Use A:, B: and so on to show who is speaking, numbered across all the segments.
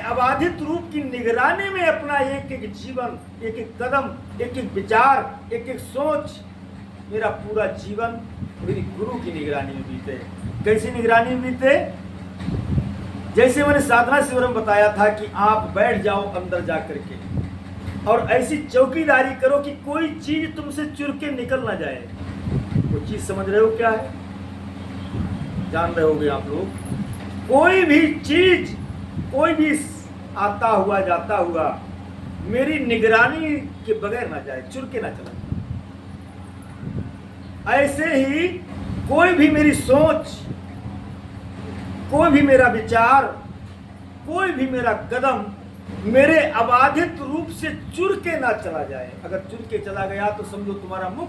A: अबाधित रूप की निगरानी में अपना एक एक जीवन, एक एक कदम, एक एक विचार, एक एक सोच, मेरा पूरा जीवन मेरी गुरु की निगरानी में बीते। कैसी निगरानी में बीते? जैसे मैंने साधना शिविर में बताया था कि आप बैठ जाओ अंदर जा करके और ऐसी चौकीदारी करो कि कोई चीज तुमसे चुर के निकल ना जाए। वो चीज समझ रहे हो क्या है? जान रहे होगे आप लोग। कोई भी चीज, कोई भी आता हुआ जाता हुआ मेरी निगरानी के बगैर ना जाए, चुर के ना चला जाए। ऐसे ही कोई भी मेरी सोच, कोई भी मेरा विचार, कोई भी मेरा कदम मेरे अबाधित रूप से चुर के ना चला जाए। अगर चुर के चला गया तो समझो तुम्हारा मुख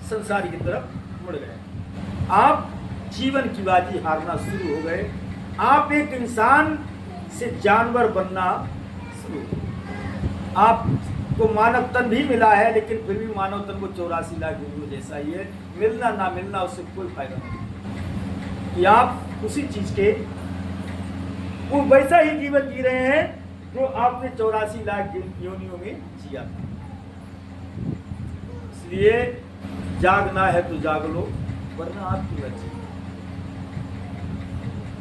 A: संसार की तरफ मुड़ गया। आप जीवन की बाजी हारना शुरू हो गए। आप एक इंसान से जानवर बनना शुरू हो गए। आपको मानव तन भी मिला है, लेकिन फिर भी मानव तन को 84 लाख वीडियो जैसा ही है। मिलना ना मिलना उससे कोई फायदा नहीं कि आप उसी चीज के वो वैसा ही जीवन जी रहे हैं जो आपने 84 लाख योनियों में जिया था। इसलिए जागना है तो जाग लो, वरना आपकी मर्जी।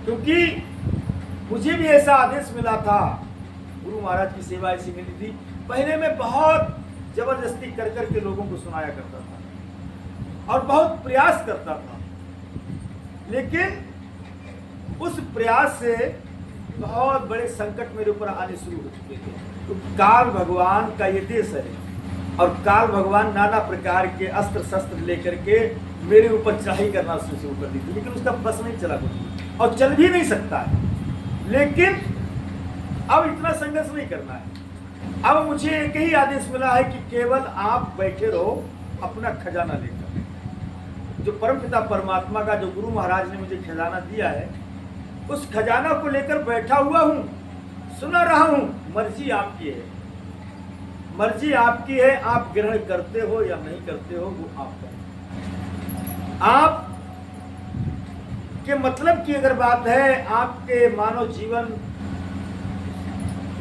A: क्योंकि मुझे भी ऐसा आदेश मिला था, गुरु महाराज की सेवा ऐसी मिली थी। पहले मैं बहुत जबरदस्ती कर करके लोगों को सुनाया करता था और बहुत प्रयास करता था, लेकिन उस प्रयास से बहुत बड़े संकट मेरे ऊपर आने शुरू हो चुके थे। तो काल भगवान का ये देश है और काल भगवान नाना प्रकार के अस्त्र शस्त्र लेकर के मेरे ऊपर चढ़ाई करना शुरू कर दी थी, लेकिन उसका बस नहीं चला कुछ और चल भी नहीं सकता है। लेकिन अब इतना संघर्ष नहीं करना है। अब मुझे एक ही आदेश मिला है कि केवल आप बैठे रहो अपना खजाना लेकर। जो परमपिता परमात्मा का, जो गुरु महाराज ने मुझे खजाना दिया है, उस खजाना को लेकर बैठा हुआ हूं, सुना रहा हूं। मर्जी आपकी है, मर्जी आपकी है। आप ग्रहण करते हो या नहीं करते हो वो आपका है। आप के मतलब की अगर बात है, आपके मानव जीवन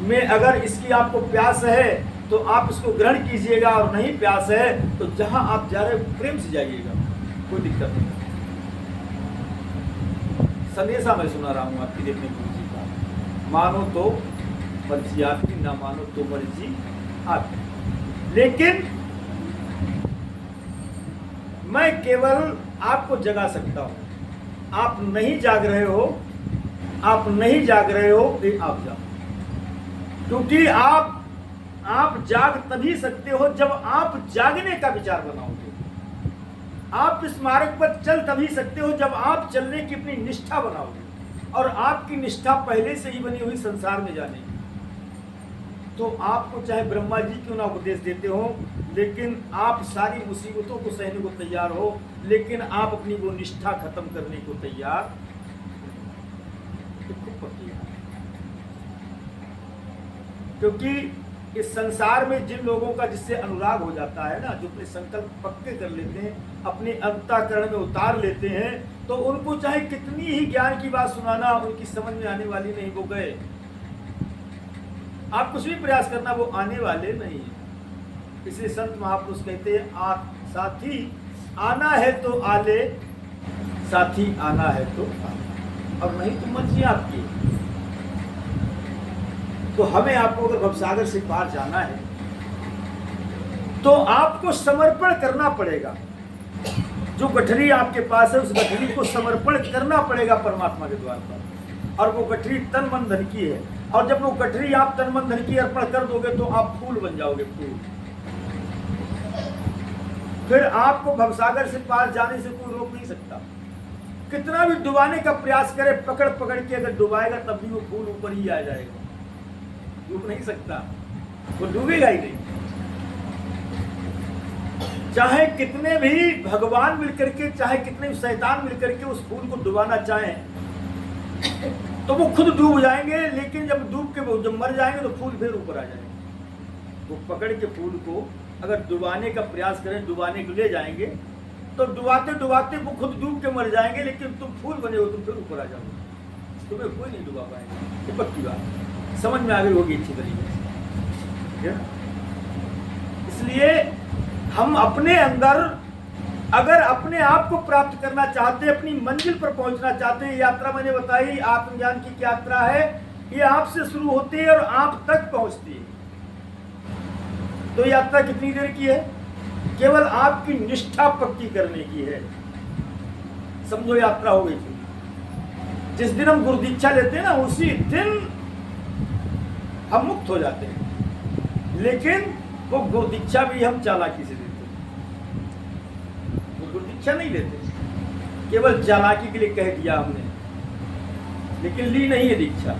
A: में अगर इसकी आपको प्यास है तो आप इसको ग्रहण कीजिएगा, और नहीं प्यास है तो जहां आप जा रहे हो प्रेम से जाइएगा, कोई दिक्कत नहीं। संदेशा मैं सुना रहा हूं आपकी, देखने गुरु जी का। मानो तो मर्जी आपकी, ना मानो तो मर्जी आपकी। लेकिन मैं केवल आपको जगा सकता हूं। आप नहीं जाग रहे हो, आप नहीं जाग रहे हो, ये आप जाओ। क्योंकि आप जाग तभी सकते हो जब आप जागने का विचार बनाओगे। आप इस मार्ग पर चल तभी सकते हो जब आप चलने की अपनी निष्ठा बनाओगे, और आपकी निष्ठा पहले से ही बनी हुई संसार में जाने की। तो आपको चाहे ब्रह्मा जी क्यों ना उपदेश देते हो, लेकिन आप सारी मुसीबतों को सहने को तैयार हो, लेकिन आप अपनी वो निष्ठा खत्म करने को तैयार खूब पक्की है। क्योंकि इस संसार में जिन लोगों का जिससे अनुराग हो जाता है ना, जो अपने संकल्प पक्के कर लेते हैं, अपने अंतःकरण में उतार लेते हैं, तो उनको चाहे कितनी ही ज्ञान की बात सुनाना, उनकी समझ में आने वाली नहीं। वो गए, आप कुछ भी प्रयास करना, वो आने वाले नहीं है। इसलिए संत महापुरुष कहते हैं, साथी आना है तो आले, साथी आना है तो आले, और नहीं तो मर्जी आपकी। तो हमें आपको अगर भवसागर से पार जाना है तो आपको समर्पण करना पड़ेगा। जो गठरी आपके पास है, उस गठरी को समर्पण करना पड़ेगा परमात्मा के द्वार पर, और वो गठरी तन मन धन की है। और जब वो गठरी आप तन मन धन की अर्पण कर दोगे तो आप फूल बन जाओगे, फूल। फिर आपको भवसागर से पार जाने से कोई रोक नहीं सकता। कितना भी डुबाने का प्रयास करे, पकड़ पकड़ के अगर डुबाएगा तब भी वो फूल ऊपर ही आ जाएगा, डूब नहीं सकता, वो डूबेगा ही नहीं। चाहे कितने भी भगवान मिलकर के, चाहे कितने भी शैतान मिलकर के उस फूल को डुबाना चाहें तो वो खुद डूब जाएंगे, लेकिन जब डूब के जब मर जाएंगे तो फूल फिर ऊपर आ जाएंगे। वो पकड़ के फूल को अगर डुबाने का प्रयास करें, डुबाने के ले जाएंगे, तो डुबाते डुबाते वो खुद डूब के मर जाएंगे, लेकिन तुम फूल बने हो, तुम फिर ऊपर आ जाओगे, तुम्हें कोई नहीं डुबा पाएगा। ये पक्की बात। समझ में आ गई होगी अच्छी तरीके से, ठीक है? इसलिए हम अपने अंदर अगर अपने आप को प्राप्त करना चाहते हैं, अपनी मंजिल पर पहुंचना चाहते हैं, यात्रा मैंने बताई आत्मज्ञान की क्या यात्रा है, ये आपसे शुरू होती है और आप तक पहुंचती है। तो यात्रा कितनी देर की है? केवल आपकी निष्ठा पक्की करने की है, समझो यात्रा हो गई थी। जिस दिन हम गुरु दीक्षा लेते हैं ना, उसी दिन हम मुक्त हो जाते हैं। लेकिन वो गुरु दीक्षा भी हम चालाकी से देते हैं, वो गुरु दीक्षा नहीं लेते, केवल चालाकी के लिए कह दिया हमने, लेकिन ली नहीं है दीक्षा।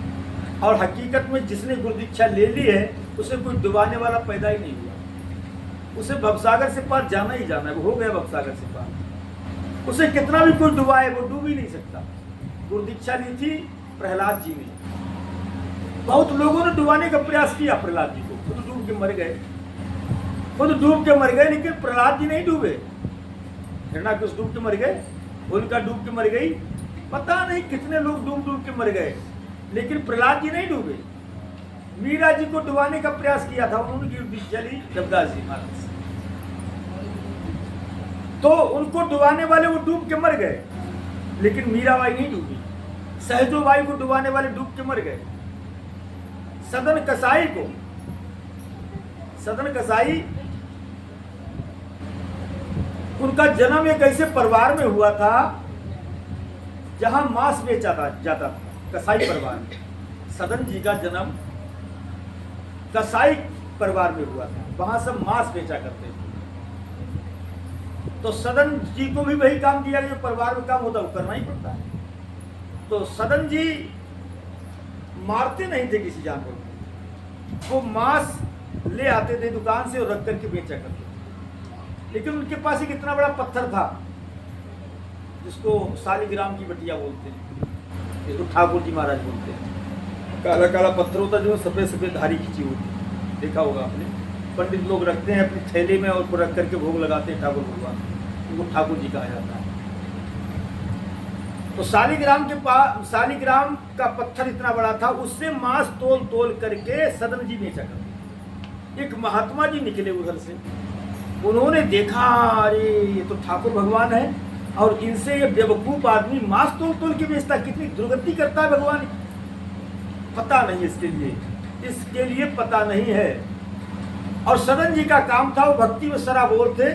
A: और हकीकत में जिसने गुरु दीक्षा ले ली है उसे कोई डुबाने वाला पैदा ही नहीं हुआ, उसे भवसागर से पार जाना ही जाना है, वो हो गया भवसागर से पार। उसे कितना भी कोई डुबाए वो डूब ही नहीं सकता। गुरु दीक्षा ली थी प्रहलाद जी ने, बहुत लोगों ने डुबाने का प्रयास किया प्रहलाद जी को, खुद डूब के मर गए, खुद डूब के मर गए, लेकिन प्रहलाद जी नहीं डूबे। हिरण्याकश्यप डूब के मर गए, उनका डूब के मर गई, पता नहीं कितने लोग डूब डूब के मर गए, लेकिन प्रहलाद जी नहीं डूबे। मीरा जी को डुबाने का प्रयास किया था, उन्होंने दीक्षा ली जबदास जी महाराज से, तो उनको डुबाने वाले वो डूब के मर गए, लेकिन मीराबाई नहीं डूबी। सहजोबाई को डुबाने वाले डूब के मर गए। सदन कसाई को, सदन कसाई उनका जन्म एक ऐसे परिवार में हुआ था जहां मांस बेचा जाता था, कसाई परिवार में। सदन जी का जन्म कसाई परिवार में हुआ था, वहां सब मांस बेचा करते थे। तो सदन जी को भी वही काम दिया गया, परिवार में काम होता है वो करना ही पड़ता है। तो सदन जी मारते नहीं थे किसी जानवर को, वो मांस ले आते थे दुकान से और रख करके बेचा करते थे। लेकिन उनके पास एक इतना बड़ा पत्थर था जिसको शालिग्राम की बटिया बोलते हैं, इसको ठाकुर जी महाराज बोलते हैं। काला काला पत्थर होता है जो सफेद सफेद धारी खींची होती है, देखा होगा आपने। पंडित लोग रखते हैं अपनी थैले में और रख करके भोग लगाते हैं ठाकुर भगवान, उनको ठाकुर जी कहा जाता है। तो शालिग्राम के पास, शालिग्राम का पत्थर इतना बड़ा था, उससे मांस तोल तोल करके सदन जी बेचा करते। एक महात्मा जी निकले उधर से, उन्होंने देखा अरे ये तो ठाकुर भगवान है और इनसे ये बेवकूफ आदमी मांस तोल तोल के बेचता, कितनी दुर्गति करता है भगवान, पता नहीं इसके लिए पता नहीं है। और सदन जी का काम था, वो भक्ति में सराबोर थे,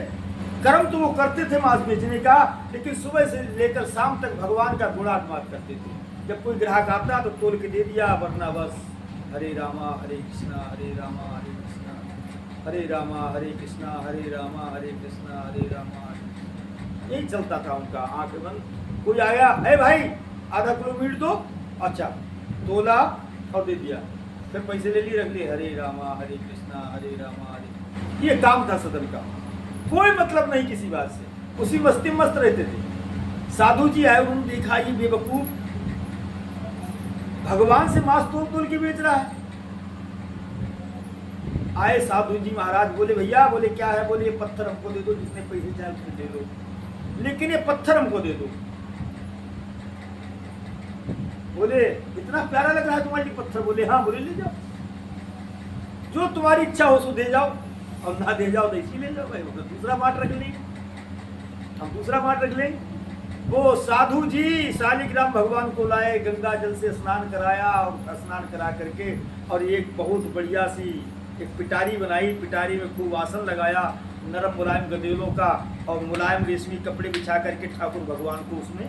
A: कर्म तो वो करते थे मांस बेचने का, लेकिन सुबह से लेकर शाम तक भगवान का गुणात्मात करते थे। जब कोई ग्राहक आता तो तोल के दे दिया, वरना बस हरे रामा हरे कृष्णा हरे रामा हरे कृष्णा हरे रामा हरे कृष्णा हरे रामा हरे कृष्णा हरे रामा, यही चलता था उनका। आंखें बंद, कोई आया है भाई आधा किलो मीट दो, अच्छा तोला और दे दिया, फिर पैसे ले लिए रख लिए, हरे रामा हरे कृष्णा हरे रामा हरे, ये काम था सदन का। कोई मतलब नहीं किसी बात से, उसी मस्ती में मस्त रहते थे। साधु जी आए, उन्होंने देखा ये बेवकूफ भगवान से मांस तोल तोल के बेच रहा है। आए साधु जी महाराज, बोले भैया, बोले क्या है, बोले ये पत्थर हमको दे दो, जितने पैसे चाहे उसको दे दो, लेकिन ये पत्थर हमको दे दो। बोले इतना प्यारा लग रहा है तुम्हारी पत्थर, बोले हाँ, बोले ले जाओ, जो तुम्हारी इच्छा हो सो दे जाओ, और ना दे जाओ तो इसी ले जाओ भाई, दूसरा बाट रख लेंगे, हम दूसरा बाट रख लेंगे। वो साधु जी शालिग्राम भगवान को लाए, गंगा जल से स्नान कराया, और स्नान करा करके और एक बहुत बढ़िया सी एक पिटारी बनाई, पिटारी में खूब आसन लगाया नरम मुलायम गदेलों का, और मुलायम रेशमी कपड़े बिछा करके ठाकुर भगवान को उसमें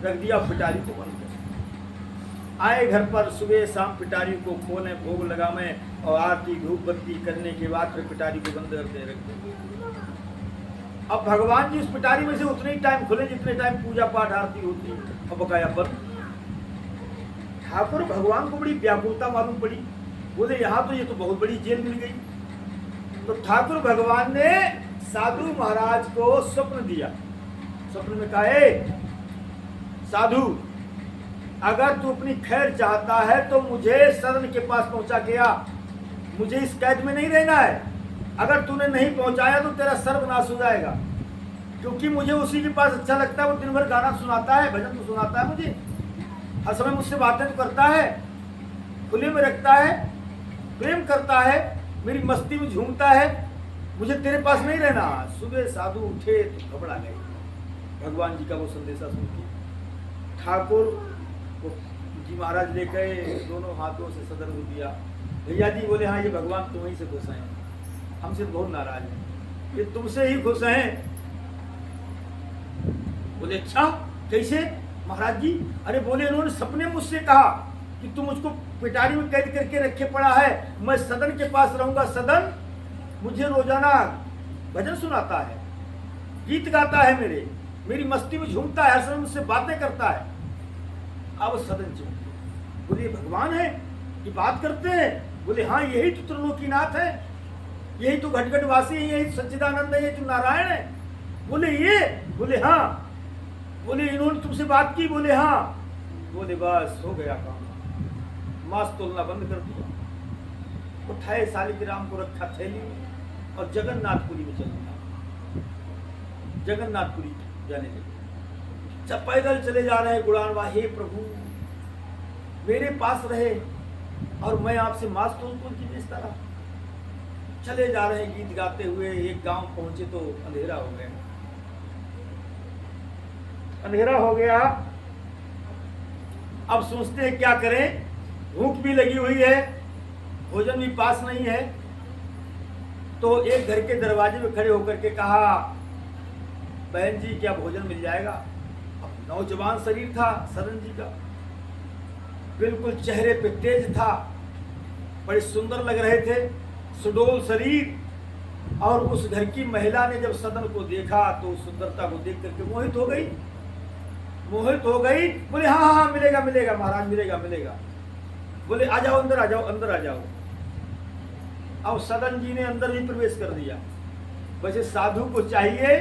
A: रख दिया, पिटारी को बंद कर। आए घर पर, सुबह शाम पिटारी को खोलें, भोग लगावें, और आरती धूप बत्ती करने के बाद फिर पिटारी को बंद करते रखते। अब भगवान जी उस पिटारी में से उतने ही टाइम खुले जितने टाइम पूजा पाठ आरती होती, और बकाया बंद। ठाकुर भगवान को बड़ी व्याकुलता मालूम पड़ी, बोले यहाँ तो ये तो बहुत बड़ी जेल मिल गई। तो ठाकुर भगवान ने साधु महाराज को स्वप्न दिया, स्वप्न में कहा, साधु अगर तू अपनी खैर चाहता है तो मुझे सदन के पास पहुंचा के आ, मुझे इस कैद में नहीं रहना है। अगर तूने नहीं पहुंचाया तो तेरा सर्वनाश हो जाएगा, क्योंकि मुझे उसी के पास अच्छा लगता है, वो दिन भर गाना सुनाता है, भजन तो सुनाता है मुझे, हर समय मुझसे बातें तो करता है, खुले में रखता है, प्रेम करता है, मेरी मस्ती में झूमता है, मुझे तेरे पास नहीं रहना। सुबह साधु उठे तो घबरा गए भगवान जी का वो संदेशा सुन के। ठाकुर को जी महाराज ले गए, दोनों हाथों से सदन को दिया। भैया जी बोले हाँ ये भगवान तुम ही से खुश हैं, हमसे बहुत नाराज हैं, ये तुमसे ही खुश हैं। बोले अच्छा कैसे महाराज जी? अरे बोले इन्होंने सपने मुझसे कहा कि तुम मुझको पिटारी में कैद करके रखे पड़ा है, मैं सदन के पास रहूंगा। सदन मुझे रोजाना भजन सुनाता है, गीत गाता है, मेरी मस्ती में झूमता है, हर समय मुझसे बातें करता है। अब सदन चुप। बोले भगवान है ये बात करते हैं? बोले हाँ यही तो त्रिलोकीनाथ है, यही तो घटघटवासी है, यही सच्चिदानंद है, यही तो नारायण है। बोले ये? बोले हाँ। बोले इन्होंने तुमसे बात की? बोले हाँ। बोले बस हो गया काम, मांस तोलना बंद कर दिया। उठाए शालिग्राम को रखा थैली में और जगन्नाथपुरी में चल दिया। जगन्नाथपुरी जाने लगे। जब पैदल चले जा रहे हैं गुणानवा, हे प्रभु मेरे पास रहे और मैं आपसे मांस तोल की बेचता रहा। चले जा रहे हैं गीत गाते हुए, एक गांव पहुंचे तो अंधेरा हो गया। अंधेरा हो गया, अब सोचते हैं क्या करें, भूख भी लगी हुई है, भोजन भी पास नहीं है। तो एक घर के दरवाजे में खड़े होकर के कहा बहन जी क्या भोजन मिल जाएगा? अब नौजवान शरीर था सदन जी का, बिल्कुल चेहरे पे तेज था, बड़े सुंदर लग रहे थे, सुडोल शरीर। और उस घर की महिला ने जब सदन को देखा तो उस सुंदरता को देख करके मोहित हो गई, मोहित हो गई। बोले हाँ हाँ मिलेगा मिलेगा महाराज, मिलेगा मिलेगा। बोले आ जाओ अंदर, आ जाओ अंदर आ जाओ। अब सदन जी ने अंदर भी प्रवेश कर दिया। वैसे साधु को चाहिए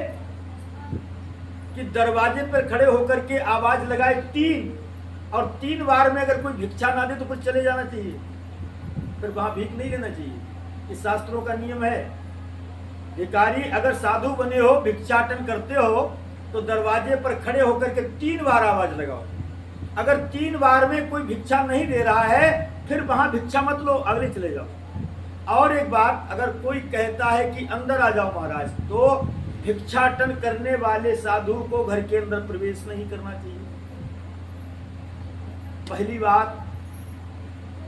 A: कि दरवाजे पर खड़े होकर के आवाज लगाए 3, और 3 बार में अगर कोई भिक्षा ना दे तो कुछ चले जाना चाहिए, फिर वहां भीख नहीं लेना चाहिए। इस शास्त्रों का नियम है। भिखारी अगर साधु बने हो, भिक्षाटन करते हो तो दरवाजे पर खड़े होकर के 3 बार आवाज लगाओ। अगर 3 बार में कोई भिक्षा नहीं दे रहा है फिर वहां भिक्षा मत लो, अगले चले जाओ। और एक बात, अगर कोई कहता है कि अंदर आ जाओ महाराज, तो भिक्षाटन करने वाले साधु को घर के अंदर प्रवेश नहीं करना चाहिए। पहली बात,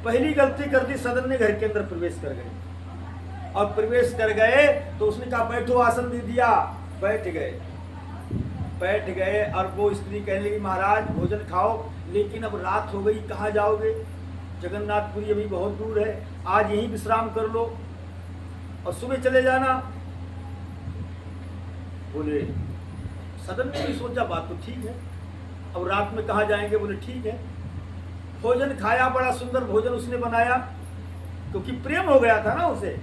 A: पहली गलती कर दी, सदन ने घर के अंदर प्रवेश कर गए। और प्रवेश कर गए तो उसने कहा बैठो, आसन दे दिया, बैठ गए। बैठ गए और वो स्त्री कहने लगी महाराज भोजन खाओ, लेकिन अब रात हो गई, कहाँ जाओगे? जगन्नाथपुरी अभी बहुत दूर है, आज यहीं विश्राम कर लो और सुबह चले जाना। बोले सदन ने भी सोचा बात तो ठीक है, अब रात में कहाँ जाएंगे? बोले ठीक है। भोजन खाया, बड़ा सुंदर भोजन उसने बनाया, क्योंकि प्रेम हो गया था ना उसे,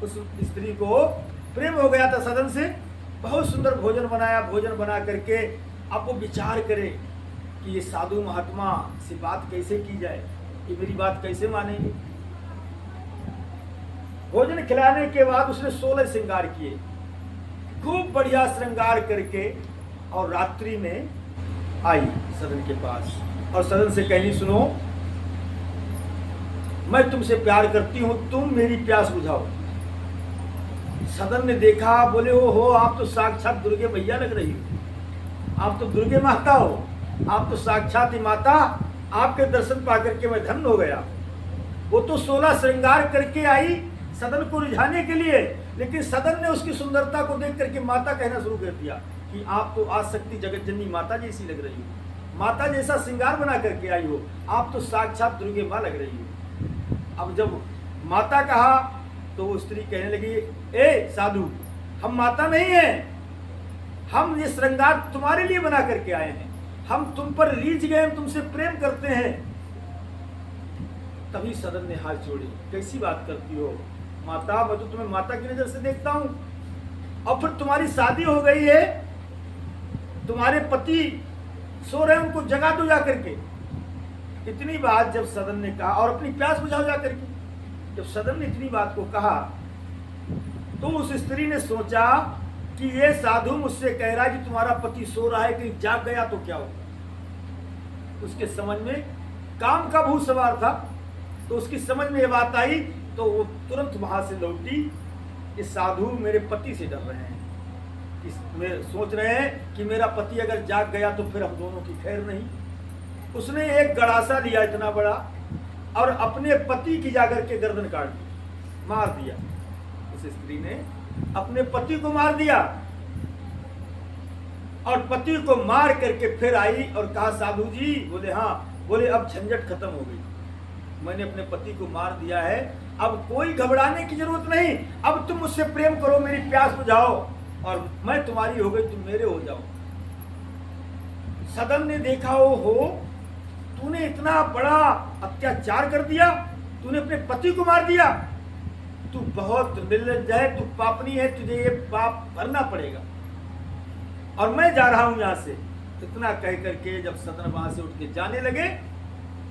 A: उस स्त्री को प्रेम हो गया था सदन से। बहुत सुंदर भोजन बनाया। भोजन बना करके अब वो विचार करे कि ये साधु महात्मा से बात कैसे की जाए, ये मेरी बात कैसे मानेंगे। भोजन खिलाने के बाद उसने 16 श्रृंगार किए, खूब बढ़िया श्रृंगार करके, और रात्रि में आई सदन के पास और सदन से कहनी सुनो मैं तुमसे प्यार करती हूं, तुम मेरी प्यास बुझाओ। सदन ने देखा, बोले हो आप तो साक्षात दुर्गे मैया लग रही हो, आप तो दुर्गे माता हो, आप तो साक्षात ही माता, आपके दर्शन पा करके मैं धन्य हो गया। वो तो 16 श्रृंगार करके आई सदन को रिझाने के लिए, लेकिन सदन ने उसकी सुंदरता को देख करके माता कहना शुरू कर दिया कि आप तो आसक्ति जगत जननी माता जैसी लग रही हो, माता जैसा श्रृंगार बना करके आई हो, आप तो साक्षात दुर्गे माँ लग रही हो। अब जब माता कहा तो वो स्त्री कहने लगी ए साधु, हम माता नहीं हैं, हम ये श्रृंगार तुम्हारे लिए बना करके आए हैं, हम तुम पर रीझ गए, हम तुमसे प्रेम करते हैं। तभी सदन ने हाथ जोड़े, कैसी बात करती हो माता, मैं तो तुम्हें माता की नजर से देखता हूं, और फिर तुम्हारी शादी हो गई है, तुम्हारे पति सो रहे हैं, उनको जगा दो जा करके। इतनी बात जब सदन ने कहा, और अपनी प्यास बुझाओ जा करके, जब सदन ने इतनी बात को कहा तो उस स्त्री ने सोचा कि ये साधु मुझसे कह रहा है कि तुम्हारा पति सो रहा है, कहीं जाग गया तो क्या होगा। उसके समझ में काम का भूत सवार था, तो उसकी समझ में ये बात आई, तो वो तुरंत वहां से लौटी कि साधु मेरे पति से डर रहे हैं, सोच रहे हैं कि मेरा पति अगर जाग गया तो फिर हम दोनों की खैर नहीं। उसने एक गड़ासा लिया इतना बड़ा और अपने पति की जाकर के गर्दन काट दी, मार दिया। उस स्त्री ने अपने पति को मार दिया और पति को मार करके फिर आई और कहा साधु जी, बोले हाँ, बोले अब झंझट खत्म हो गई, मैंने अपने पति को मार दिया है, अब कोई घबराने की जरूरत नहीं, अब तुम मुझसे प्रेम करो, मेरी प्यास बुझाओ और मैं तुम्हारी हो गई, तुम मेरे हो जाओ। सदन ने देखा, हो तूने इतना बड़ा अत्याचार कर दिया, तूने अपने पति को मार दिया, तू बहुत निर्लज्ज है, तू पापनी है, तुझे ये पाप भरना पड़ेगा और मैं जा रहा हूं यहां से। इतना कह करके जब सदन वहां से उठ के जाने लगे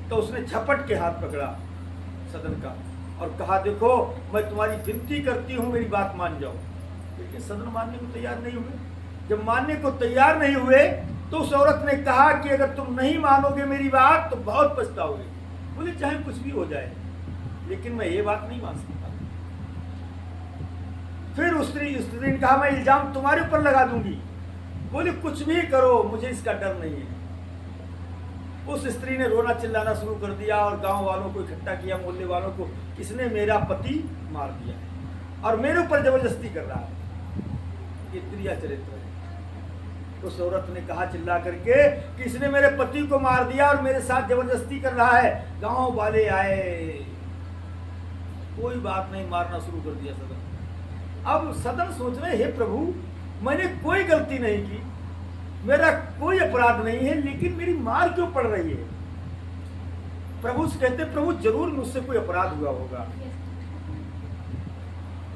A: तो उसने झपट के हाथ पकड़ा सदन का और कहा देखो मैं तुम्हारी विनती करती हूं, मेरी बात मान जाओ। लेकिन सदन मानने को तैयार नहीं हुए। जब मानने को तैयार नहीं हुए तो उस औरत ने कहा कि अगर तुम नहीं मानोगे मेरी बात तो बहुत पछताओगे। बोले चाहे कुछ भी हो जाए लेकिन मैं ये बात नहीं मान सकता। फिर उस स्त्री ने कहा मैं इल्जाम तुम्हारे ऊपर लगा दूंगी। बोले कुछ भी करो, मुझे इसका डर नहीं है। उस स्त्री ने रोना चिल्लाना शुरू कर दिया और गांव वालों को इकट्ठा किया, मोहल्ले वालों को, किसने मेरा पति मार दिया है और मेरे ऊपर जबरदस्ती कर रहा है। ये प्रिया चरित्र है। उस औरत ने कहा चिल्ला करके कि इसने मेरे पति को मार दिया और मेरे साथ जबरदस्ती कर रहा है। गांव वाले आए, कोई बात नहीं, मारना शुरू कर दिया सदन। अब सदन सोच रहे हे प्रभु मैंने कोई गलती नहीं की, मेरा कोई अपराध नहीं है, लेकिन मेरी मार क्यों पड़ रही है। प्रभु से कहते प्रभु जरूर मुझसे कोई अपराध हुआ होगा।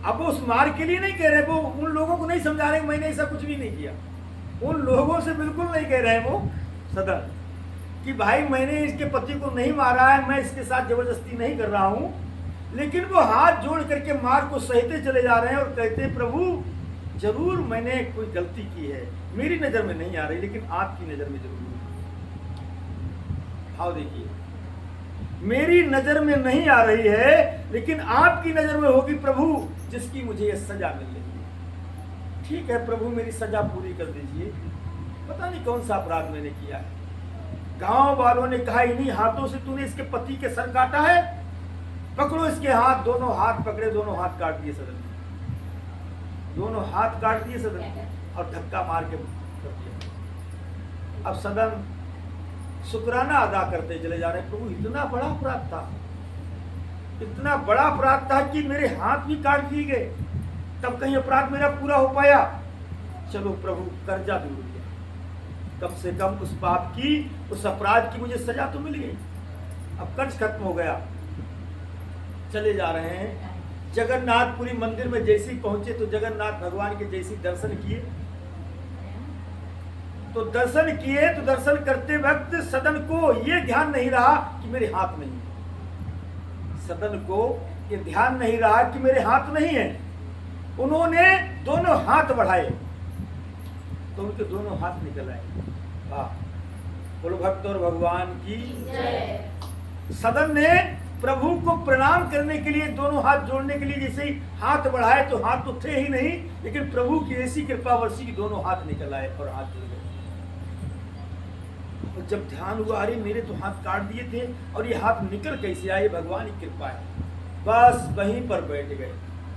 A: अब वो उस मार के लिए नहीं कह रहे, वो उन लोगों को नहीं समझा रहे मैंने ऐसा कुछ भी नहीं किया। उन लोगों से बिल्कुल नहीं कह रहे वो सदन कि भाई मैंने इसके पति को नहीं मारा है, मैं इसके साथ जबरदस्ती नहीं कर रहा हूं। लेकिन वो हाथ जोड़ करके मार को सहते चले जा रहे हैं और कहते हैं प्रभु जरूर मैंने कोई गलती की है, मेरी नजर में नहीं आ रही लेकिन आपकी नजर में जरूर है। भाव देखिए, मेरी नजर में नहीं आ रही है लेकिन आपकी नजर में होगी प्रभु, जिसकी मुझे ये सजा मिल रही है। ठीक है प्रभु मेरी सजा पूरी कर दीजिए, पता नहीं कौन सा अपराध मैंने किया है। गांव वालों ने कहा इन्हीं हाथों से तूने इसके पति के सर काटा है, पकड़ो इसके हाथ। दोनों हाथ पकड़े, दोनों हाथ काट दिए सदन, दोनों हाथ काट दिए सदन और धक्का मार के कर दिया। अब सदन शुक्राना अदा करते चले जा रहे, प्रभु इतना बड़ा अपराध था, इतना बड़ा अपराध था कि मेरे हाथ भी काट दिए गए, तब कहीं अपराध मेरा पूरा हो पाया। चलो प्रभु कर्जा दूर हो गया, कम से कम उस पाप की, उस अपराध की मुझे सजा तो मिल गई, अब कर्ज खत्म हो गया। चले जा रहे हैं, जगन्नाथपुरी मंदिर में जैसे ही पहुंचे तो जगन्नाथ भगवान के जैसे दर्शन किए तो दर्शन करते वक्त सदन को ये ध्यान नहीं रहा कि मेरे हाथ नहीं है। सदन को ये ध्यान नहीं रहा कि मेरे हाथ नहीं है। उन्होंने दोनों हाथ बढ़ाए तो उनके दोनों हाथ निकल आए। वाह, बोलो भक्त और भगवान की। सदन ने प्रभु को प्रणाम करने के लिए दोनों हाथ जोड़ने के लिए जैसे ही हाथ बढ़ाए तो हाथ तो थे ही नहीं, लेकिन प्रभु की ऐसी कृपा वर्षी की दोनों हाथ निकल आए और हाथ जुड़ गए। और जब ध्यान हुआ अरे मेरे तो हाथ काट दिए थे और ये हाथ निकल कैसे आए, भगवान की कृपा है। बस वहीं पर बैठ गए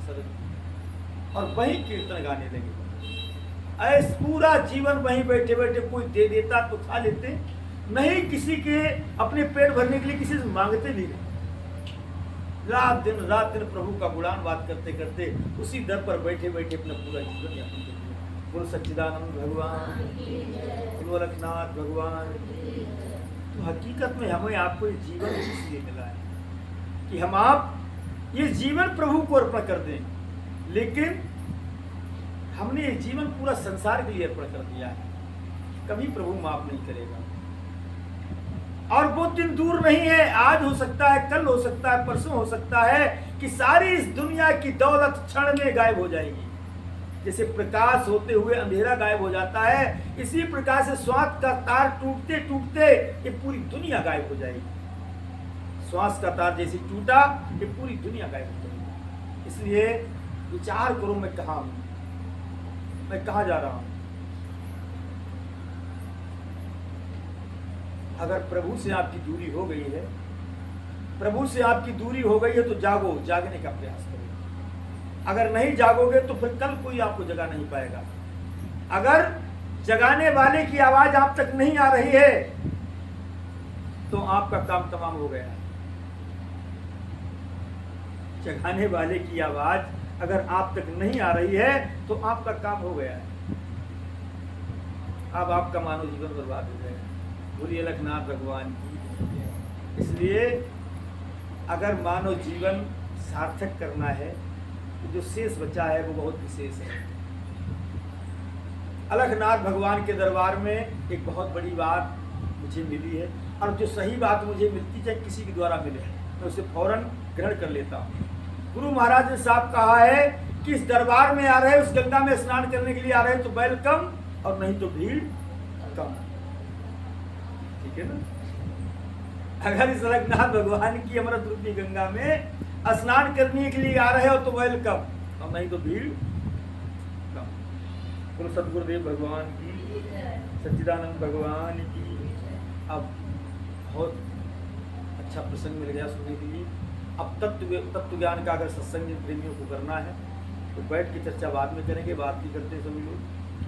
A: सदन और वहीं कीर्तन गाने लगे। ऐसा पूरा जीवन वहीं बैठे बैठे, कोई दे देता तो खा लेते, नहीं किसी के अपने पेट भरने के लिए किसी से मांगते भी नहीं। रात दिन प्रभु का गुणान बात करते करते उसी दर पर बैठे बैठे अपना पूरा जीवन यापन करते। बोल सच्चिदानंद भगवान, बोल रखनाथ भगवान। तो हकीकत में हमें आपको ये जीवन इसलिए मिला है कि हम आप ये जीवन प्रभु को अर्पण कर दें, लेकिन हमने ये जीवन पूरा संसार के लिए अर्पण कर दिया है, कभी प्रभु माफ नहीं करेगा। और वो दिन दूर नहीं है, आज हो सकता है, कल हो सकता है, परसों हो सकता है कि सारी इस दुनिया की दौलत क्षण में गायब हो जाएगी। जैसे प्रकाश होते हुए अंधेरा गायब हो जाता है, इसी प्रकार से श्वास का तार टूटते टूटते ये पूरी दुनिया गायब हो जाएगी। श्वास का तार जैसे टूटा कि पूरी दुनिया गायब हो गई। इसलिए विचार करो, मैं कहाँ हूँ, मैं कहाँ जा रहा हूँ। अगर प्रभु से आपकी दूरी हो गई है, प्रभु से आपकी दूरी हो गई है तो जागो, जागने का प्रयास करो। अगर नहीं जागोगे तो फिर कल कोई आपको जगा नहीं पाएगा। अगर जगाने वाले की आवाज आप तक नहीं आ रही है तो आपका काम तमाम हो गया है। जगाने वाले की आवाज अगर आप तक नहीं आ रही है तो आपका काम हो गया है। अब आपका मानव जीवन बर्बाद हो जाएगा। बोलिए अलखनाथ भगवान की। इसलिए अगर मानव जीवन सार्थक करना है तो जो शेष बचा है वो बहुत विशेष है। अलखनाथ भगवान के दरबार में एक बहुत बड़ी बात मुझे मिली है, और जो सही बात मुझे मिलती चाहे किसी के द्वारा मिले मैं उसे फौरन ग्रहण कर लेता हूँ। गुरु महाराज ने साहब कहा है कि इस दरबार में आ रहे, उस गंगा में स्नान करने के लिए आ रहे तो बैल कम और नहीं तो भीड़ कम। ठीक है ना। अगर इस अलखनाथ भगवान की अमृत रूपी गंगा में स्नान करने के लिए आ रहे हो तो बैल कम और नहीं तो भीड़ कम। बोलो सतगुरुदेव भगवान की, सच्चिदानंद भगवान की। अब बहुत अच्छा प्रसंग मिल गया सुनने के लिए। अब तत्व ज्ञान का अगर सत्संग प्रेमियों को करना है तो बैठ के चर्चा बाद में करेंगे, बात भी करते हैं सभी लोग।